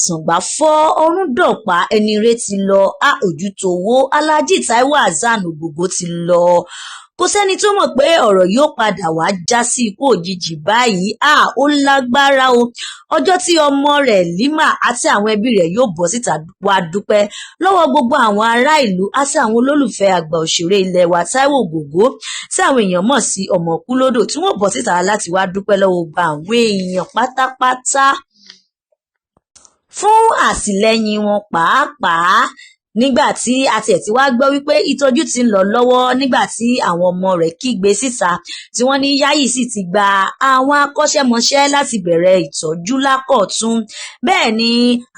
Sangba fọ́ ọrún dọ̀pá ẹni ire ti lọ ojú tó wó Alhaji Taiwo Hassan Ogogo ti lọ. Kò sẹ́ni tó mọ̀ pé ọ̀rọ̀ yóò padà wá já sí ikú òjijì báyìí. Ó lágbára o. Ọjọ́ tí ọmọ rẹ̀ Lima àti àwọn ẹbí rẹ̀ yóò bọ́ síta wá dúpẹ́ lọ́wọ́ gbogbo àwọn ará ìlú àti àwọn olólùfẹ́ àgbà òṣèré ilẹ̀ wa Taiwo Ogogo tí àwọn èèyàn mọ̀ sí ọmọ kúlódò, tí wọ́n bọ́ síta láti wá dúpẹ́ lọ́wọ́ gbogbo àwọn èèyàn pátápátá fún àtìlẹ́yìn wọn pàápàá nígbà tí a tiẹ̀ ti wá gbọ́ wípé ìtọ́jú ti ń lọ lọ́wọ́ nígbà tí àwọn ọmọ rẹ̀ kígbe síta tí wọ́n ní Yayi sì ti gba àwọn akọ́ṣẹ́mọṣẹ́ láti bẹ̀rẹ̀ ìtọ́jú lákọ̀tún. Bẹ́ẹ̀ ni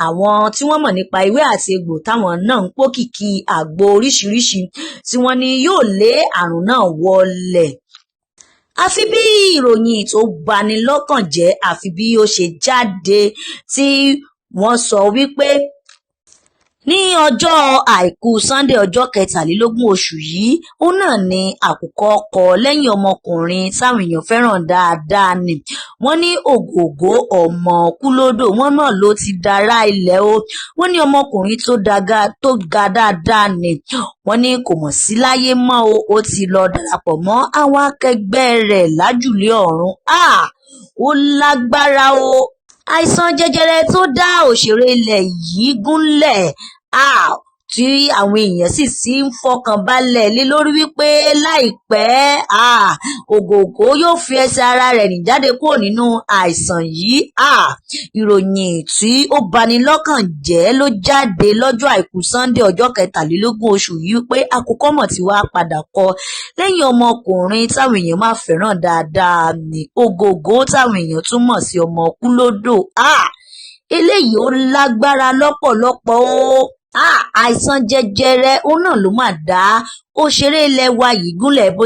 àwọn tí wọ́n mọ̀ nípa ewé àti egbò táwọn náà ń pòkìkí àgbo oríṣiríṣi tí wọ́n ní yóò lé àrùn náà wọlẹ̀. Àfi bí ìròyìn tó bani lọ́kàn jẹ́, àfi bí ó ṣe jáde tí wọ́n sọ wípé ní ọjọ́ àìkú Sunday ọjọ́ 23 oṣù yìí, òun náà ni àkùkọ kọ lẹ́yìn ọmọkùnrin táwọn èèyàn fẹ́ràn dáadáa ni. Wọ́n ní Ogogo ọmọ kúlódò, wọ́n náà ló ti dára ilẹ̀ o. Wọ́n ní ọmọkùnrin tó ga dáadáa ni. Wọ́n ní kò mọ̀ sí láyé mọ́ o, ó ti lọ darapọ̀ mọ́ àwọn akẹgbẹ́ rẹ̀ lájùlé ọ̀run. Ó lágbára o. Àìsàn jẹjẹrẹ tó dá òṣèré ilẹ̀ yìí gúnlẹ̀ tí àwọn èèyàn sì ń fọkàn balẹ̀ lé lórí wípé láìpẹ́ Ogogo yóò fi ẹsẹ̀ ara rẹ̀ rìn jáde kúrò nínú àìsàn yìí. Ìròyìn tí ó bani lọ́kàn jẹ́ ló jáde lọ́jọ́ àìkú Sunday ọjọ́ 23 oṣù yìí pé àkùkọ mọ̀ tí wàá padà kọ lẹ́yìn ọmọkùnrin táwọn èèyàn máa fẹ́ràn dáadáa ní Ogogo táwọn èèyàn tún mọ̀ sí ọmọ kúlódò. Eléyìí ó lágbára lọ́pọ̀lọpọ̀ o. Àìsàn jẹjẹrẹ òun náà ló máa dá òṣèré ilẹ̀ wa yìí gúnlẹ̀ bó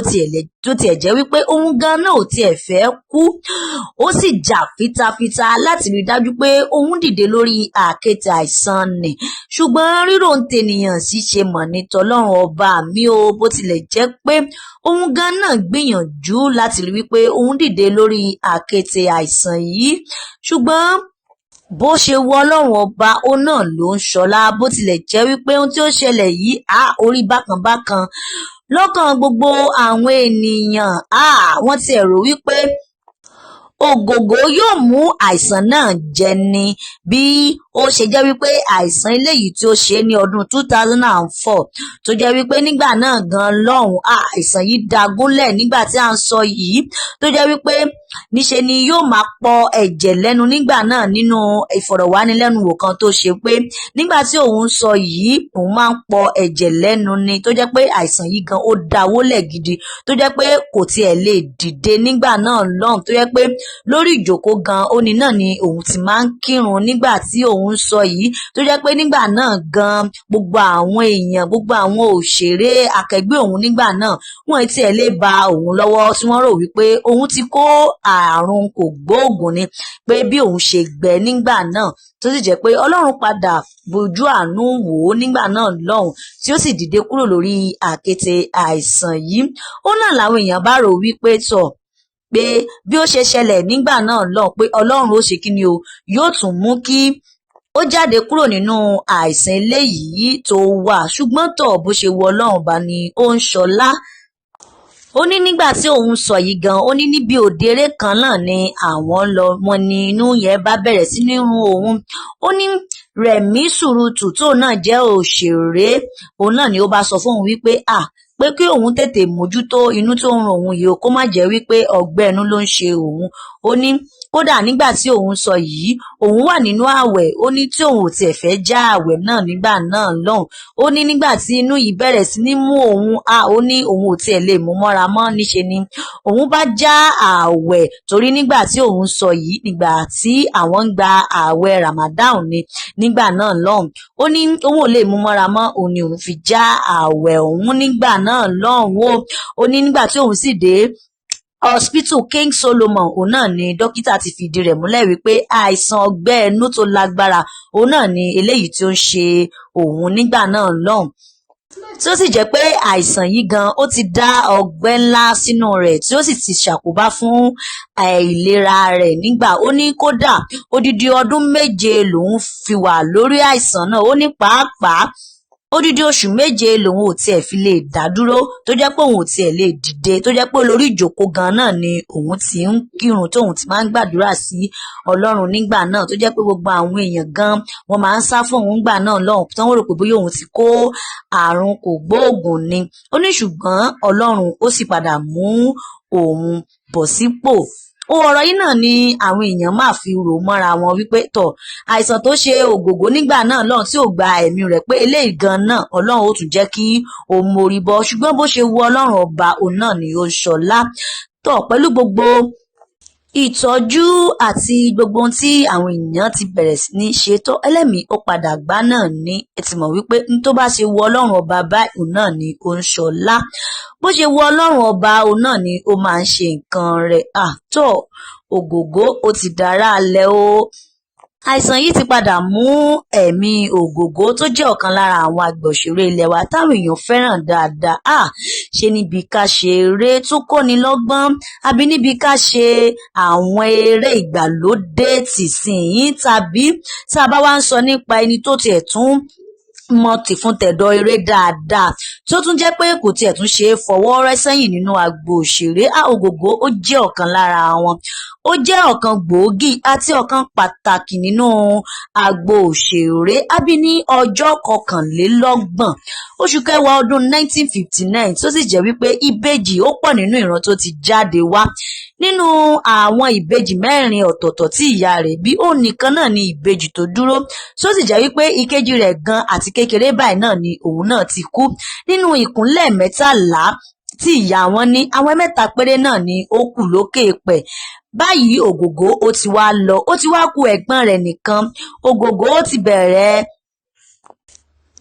tiẹ̀ jẹ́ wípé òun gan náà ò tiẹ̀ fẹ́ kú. Ó sì jà fitafita láti rí dájú pé òun dìde lórí àkéte àìsàn nì. Ṣùgbọ́n rírò ń tènìyàn sì ṣe mọ̀ ní tọlọ́run ọba mi o, bó tilẹ̀ jẹ́ pé òun gan náà gbìyànjú láti rí wípé òun dìde lórí àkéte àìsàn yìí. Ṣùgbọ́n bó ṣe wọ Ọlọ́run ọba, ó náà ló ń ṣọlá, bó tilẹ̀ jẹ́ wípé ohun tí ó ṣẹlẹ̀ yìí orí bákan lọ́kàn gbogbo àwọn ènìyàn. Wọ́n ti rò wípé Ogogo yóò mú àìsàn náà jẹ ni, bí ó ṣe jẹ́ wípé àìsàn eléyìí tí ó ṣe ní ọdún 2004 tó jẹ́ wípé nígbà náà gan lọ́hùn àìsàn yìí dagúnlẹ̀ nígbà tí à ń sọ yìí, tó jẹ́ wípé níṣe ni yóò máa pọ ẹ̀jẹ̀ lẹ́nu nígbà náà nínú ìfọ̀rọ̀wánilẹ́nuwò kan tó ṣe pé nígbà tí òun sọ yìí òun máa ń pọ ẹ̀jẹ̀ lẹ́nu ni, tó jẹ́ pé àìsàn yìí gan ó dáwọ́lẹ̀ gidi, tó jẹ́ pé kò tiẹ̀ lè dìde nígbà náà lọ́hùn, tó jẹ́ pé lórí ìjókòó gan òní náà ni òun ti máa ń kírun nígbà tí òun sọ yìí, tó jẹ́ pé nígbà náà gan gbogbo àwọn èèyàn, gbogbo àwọn òṣèré akẹgbẹ́ òun nígbà náà wọ́n tiẹ̀ lè ba òun lọ́wọ́ tí wọ́n rò wípé òun ti kó àrùn kògbóògùn ni, pé bí òun ṣe gbẹ nígbà náà, tó sì jẹ́ pé Ọlọ́run padà bójú àánú wò ó nígbà náà lọ́hùn tí ó sì dìde kúrò lórí àkéte àìsàn yìí. Ó náà làwọn èèyàn bá rò wípé pé bí ó ṣe ṣẹlẹ̀ nígbà náà lọ pé Ọlọ́run ó ṣe kíni o, yóò tún mú kí ó jáde kúrò nínú àìsàn eléyìí tó wà. Ṣùgbọ́n bó ṣe wọ Ọlọ́run bá ní ó ń ṣọlá. Ó ní nígbà tí òun sọ yìí gan, ó ní níbi òdèrè kan náà ni àwọn lọ, wọn ní inú yẹn bá bẹ̀rẹ̀ sí ní run òun. Ó ní Rẹ̀mí Sùrùtù tó náà jẹ́ òṣèré, òun náà ni ó bá sọ fún òun wípé pé kí òun tètè mójútó inú tó ń run òun yìí kó má jẹ́ wípé ọgbẹ́ inú ló ń ṣe òun. Ó ní kódà nígbà tí òun sọ yìí òun wà nínú ààwẹ̀, ó ní tí òun ò tiẹ̀ fẹ́ já ààwẹ̀ náà nígbà náà lọ́hùn. Ó ní nígbà tí inú yìí bẹ̀rẹ̀ sí ní mú òun, ó ní òun ò tiẹ̀ lè mú mọ́ra mọ́, níṣe ni òun bá já ààwẹ̀, torí nígbà tí òun sọ yìí nígbà tí àwọn ń gba ààwẹ̀ Ramadan ni nígbà náà lọ́hùn. Ó ní òun ò lè mú mọ́ra mọ́, òun ni òun fi já ààwẹ̀ òun nígbà náà lọ́hùn. Ó ní nígbà tí òun sì dé hospital King Solomon, òun náà ni dókítà ti fìdí rẹ̀ múlẹ̀ wípé àìsàn ọgbẹ́ inú tó lágbára òun náà ni eléyìí tí ó ń ṣe òun nígbà náà lọ́hùn. tí ó sì jẹ́ pé àìsàn yìí gan ó ti dá ọgbẹ́ ńlá sínú rẹ̀ tí ó sì ti ṣàkóbá fún ìlera rẹ̀ nígbà ó ní kódà odidi ọdún 7 lòun fi wà lórí àìsàn náà. Ó ní pàápàá odidi oṣù 7 lòun ò tiẹ̀ fi lè dá dúró tó jẹ́ pé òun ò tiẹ̀ lè dìde tó jẹ́ pé lórí ìjókòó gan náà ni òun ti ń kírun tóun ti máa ń gbàdúrà sí Ọlọ́run nígbà náà tó jẹ́ pé gbogbo àwọn èèyàn gan wọ́n máa ń sá fún òun gbà náà lọ́hùn tán wọ́n rò pé bóyá òun ti kó àrùn kògbóògùn ni. Ó ní ṣùgbọ́n Ọlọ́run ó sì padà mú òun bọ̀ sípò. Ọ̀rọ̀ yìí náà ni àwọn èèyàn máa fi rò mọ́ra wọn wípé tọ̀ àìsàn tó ṣe Ògògó nígbà náà lọ́hùn tí ò gba ẹ̀mí rẹ̀ pé eléyìí gan náà Ọlọ́run ó tún jẹ́ kí ó mórí bọ́ ṣùgbọ́n bó ṣe wu Ọlọ́run ọba òun náà ni ó ṣọlá. Tọ̀ pẹ̀lú gbogbo ìtọ́jú àti gbogbo ohun tí àwọn èèyàn ti bẹ̀rẹ̀ sí ní ṣe tó ẹlẹ́mìí ó padà gbá náà ní ẹ ti mọ̀ wípé n tó bá ṣe wu Ọlọ́run ọba báyìí òun náà ni ó ń ṣọlá. Bó ṣe wu Ọlọ́run ọba òun náà ni ó máa ń ṣe nǹkan rẹ̀. Tọ́ Ògògó ó ti dára alẹ́ o. Àìsàn yìí ti padà mú ẹ̀mí Ògògó tó jẹ́ ọ̀kan lára àwọn àgbà òṣèré ilẹ̀ wa táwọn èèyàn fẹ́ràn dáadáa. Ṣe níbi ká ṣe eré tó kọ́ni lọ́gbọ́n àbí níbi ká ṣe àwọn eré ìgbàlódé tìsínyìí tàbí tá a bá wá ń sọ nípa ẹni tó tiẹ̀ tún mọ tìfun tẹ̀dọ̀ eré dáadáa tó tún jẹ́ pé kò tiẹ̀ tún ṣe é fọwọ́ rẹ́ sẹ́yìn nínú agbo òṣèré. Ògògó ó jẹ́ ọ̀kan lára wọn. Ó jẹ́ ọ̀kan gbòógì àti ọ̀kan pàtàkì nínú agbo òṣèré. A bí ní ọjọ́ 21 oṣù kẹwàá ọdún 1959 tó sì jẹ́ wípé ìbejì ó pọ̀ nínú ìran tó ti jáde wá. Nínú àwọn ìbejì 4 ọ̀tọ̀ọ̀tọ̀ tí ìyá rẹ̀ bí òun nìkan náà ni ìbejì tó dúró tó sì jẹ́ wípé ìkejì rẹ̀ gan àti kékeré báyìí náà ni òun náà ti kú. Nínú ìkúnlẹ̀ 13 tí ìyá wọn ní àwọn 3 péré náà ni ó kù lókè pẹ̀. Báyìí Ògògó ó ti wá lọ ó ti wá kù ẹ̀gbọ́n rẹ̀ nìkan. Ògògó ó ti bẹ̀rẹ̀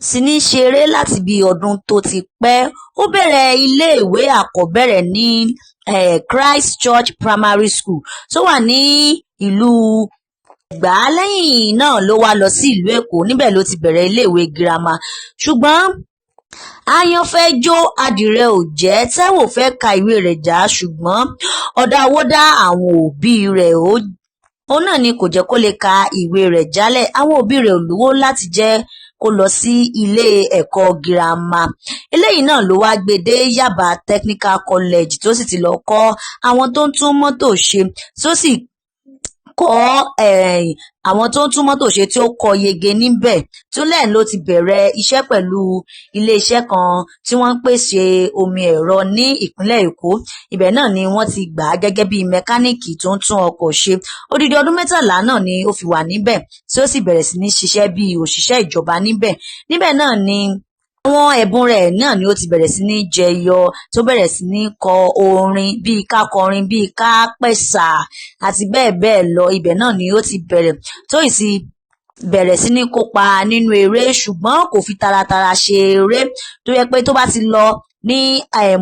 sí ní ṣeré láti bí ọdún tó ti pẹ́. Ó bẹ̀rẹ̀ iléèwé àkọ́bẹ̀rẹ̀ ní Christ Church Primary School tó wà ní ìlú Ẹ̀gbá. Lẹ́yìn náà ló wá lọ sí ìlú Èkó níbẹ̀ ló ti bẹ̀rẹ̀ iléèwé girama ṣùgbọ́n aáyán fẹ́ jó adìrẹ ò jẹ́. Táíwò fẹ́ ka ìwé rẹ̀ já ṣùgbọ́n ọ̀dàwọ́dá àwọn òbí rẹ̀ ó náà ni kò jẹ́ kó lè ka ìwé rẹ̀ jálẹ̀. Àwọn òbí rẹ̀ ò lówó láti jẹ́ kó lọ sí ilé ẹ̀kọ́ girama. Eléyìí náà ló wá gbé dé Yaba Technical College tó sì ti lọ kọ́ àwọn tó ń tún mọ́tò ṣe tó sì kọ́ àwọn tó ń tún mọ́tò ṣe tí ó kọ yege níbẹ̀. Túnlẹ̀ ló ti bẹ̀rẹ̀ iṣẹ́ pẹ̀lú iléeṣẹ́ kan tí wọ́n ń pèsè omi ẹ̀rọ ní ìpínlẹ̀ Èkó. Ibẹ̀ náà ni wọ́n ti gbà á gẹ́gẹ́ bí mẹkáníìkì tó ń tún ọkọ̀ ṣe. Odidi ọdún 13 náà ni ó fi wà níbẹ̀ tí ó sì bẹ̀rẹ̀ sí ní ṣiṣẹ́ bí òṣìṣẹ́ ìjọba níbẹ̀. Níbẹ̀ náà ni àwọn ẹ̀bùn rẹ̀ náà ni ó ti bẹ̀rẹ̀ sí ní jẹyọ tó bẹ̀rẹ̀ sí ní kọ orin bíi ká kọrin bíi ká pẹ̀sà àti bẹ́ẹ̀ bẹ́ẹ̀ lọ. Ibẹ̀ náà ni ó ti bẹ̀rẹ̀ tó sì bẹ̀rẹ̀ sí ní kópa nínú eré ṣùgbọ́n kò fi taratara ṣe eré tó yẹ pé tó bá ti lọ ní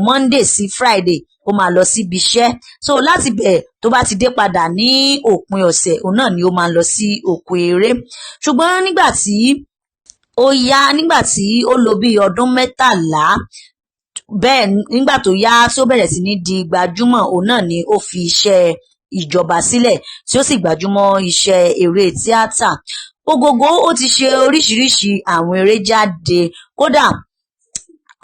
Monday sí Friday ó máa lọ síbi iṣẹ́. So láti bẹ̀ tó bá ti dé padà ní òpin ọ̀sẹ̀ òun náà ni ó máa lọ sí oko eré. Ṣùgbọ́n nígbà tí ó lò bí ọdún 13 bẹ́ẹ̀ nígbà tó yá tó bẹ̀rẹ̀ sí ní di gbajúmọ̀ òun náà ni ó fi iṣẹ́ ìjọba sílẹ̀ tí ó sì gbajúmọ̀ iṣẹ́ eré tíátà. Ògògó ó ti ṣe oríṣiríṣi àwọn eré jáde kódà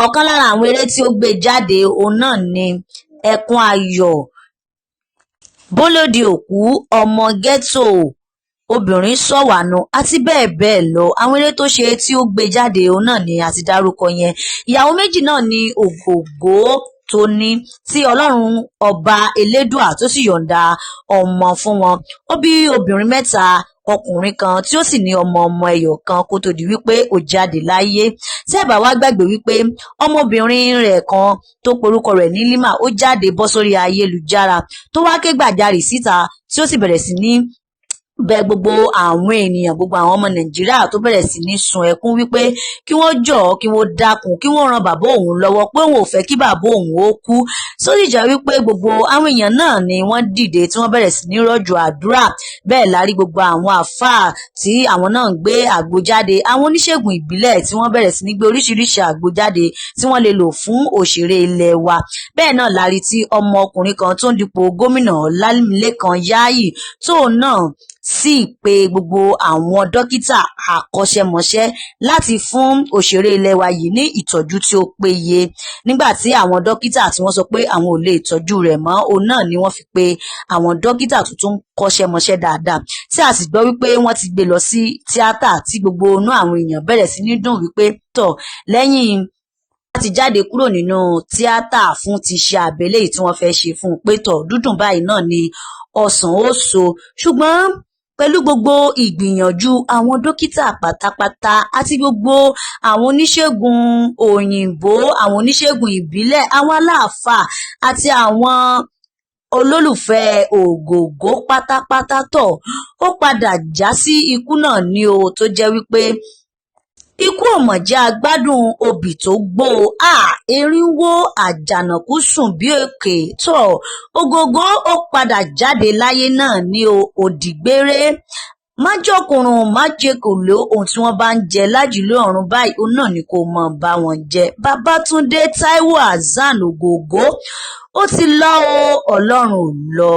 ọ̀kan lára àwọn eré tí ó gbé jáde òun náà ni Ẹkún Ayọ̀, Bólódì Òkú, Ọmọ Ghetto, Obìnrin Sọ̀wànù àti bẹ́ẹ̀ bẹ́ẹ̀ lọ. Àwọn eré tó ṣe tí ó gbé jáde òun náà ni a ti dárúkọ yẹn. Ìyàwó méjì náà ni Ògògó tó ní tí Ọlọ́run ọba Elédùà tó sì yọ̀ǹda ọmọ fún wọn. Ó bí obìnrin 3 ọkùnrin kan tí ó sì ní ọmọ ẹyọ kan kó tó di wípé ó jáde láyé. Tí ẹ bá wá gbàgbé wípé ọmọbìnrin rẹ̀ kan tó porúkọ rẹ̀ ní Lima ó jáde bọ́ sórí ayélujára tó wá ké gbàjarè síta tí ó sì bẹ̀rẹ̀ sí ní bẹ̀ gbogbo àwọn ènìyàn, gbogbo àwọn ọmọ Nàìjíríà tó bẹ̀rẹ̀ sí ní sun ẹkún wípé kí wọ́n jọ̀ọ́, kí wọ́n dákun, kí wọ́n ran bàbá òun lọ́wọ́, pé òun ò fẹ́ kí bàbá òun ó kú. Sórí ìjà wípé gbogbo àwọn èèyàn náà ni wọ́n dìde tí wọ́n bẹ̀rẹ̀ sí ní rọ̀jò àdúrà. Bẹ́ẹ̀ la rí gbogbo àwọn àfáà tí àwọn náà ń gbé àgbo jáde, àwọn oníṣègùn ìbílẹ̀ tí wọ́n bẹ̀rẹ̀ sí ní gbé oríṣiríṣi àgbo jáde tí wọ́n lè lò fún òṣèré ilẹ̀ wa. Bẹ́ẹ̀ náà la rí tí ọmọkùnrin kan tó ń dipò gómìnà Ọlálékan Yáyì tóun náà sì pè gbogbo àwọn dókítà akọ́ṣẹ́mọṣẹ́ láti fún òṣèré ilẹ̀ wa yìí ní ìtọ́jú tí ó péye. Nígbà tí àwọn dókítà tí wọ́n sọ pé àwọn ò lè tọ́jú rẹ̀ mọ́, òun náà ni wọ́n fi pe àwọn dókítà tuntun kọ́ṣẹ́mọṣẹ́ dáadáa, tí a sì gbọ́ wípé wọ́n ti gbé lọ sí tíátà, tí gbogbo inú àwọn èèyàn bẹ̀rẹ̀ sí ní dùn wípé tọ̀, lẹ́yìn láti jáde kúrò nínú tíátà fún ti iṣẹ́ abẹ eléyìí tí wọ́n fẹ́ ṣe fún un, pé tọ̀, dúdùn báyìí náà ni ọsàn ó so. Ṣùgbọ́n pẹ̀lú gbogbo ìgbìyànjú àwọn dókítà pátápátá àti gbogbo àwọn oníṣègùn òyìnbó, àwọn oníṣègùn ìbílẹ̀, àwọn aláàfáà àti àwọn olólùfẹ́ Ògògó pátápátá tọ̀, ó padà já sí ikú náà ni o, tó jẹ́ wípé ikú ò mọ̀ jẹ́ agbádùn obì tó gbó. Erin wó, àjànàkú sùn bí òkè tọ̀. Ògògó ó padà jáde láyé náà ní òdìgbére. Májọkùnrùn májèkòló, ohun tí wọ́n bá ń jẹ lájùlé ọ̀run báyìí, òun náà ni kò mọ̀ bá wọn jẹ. Babatunde Taiwo Hassan Ogogo ó ti lọ o, Ọlọ́run ò lọ.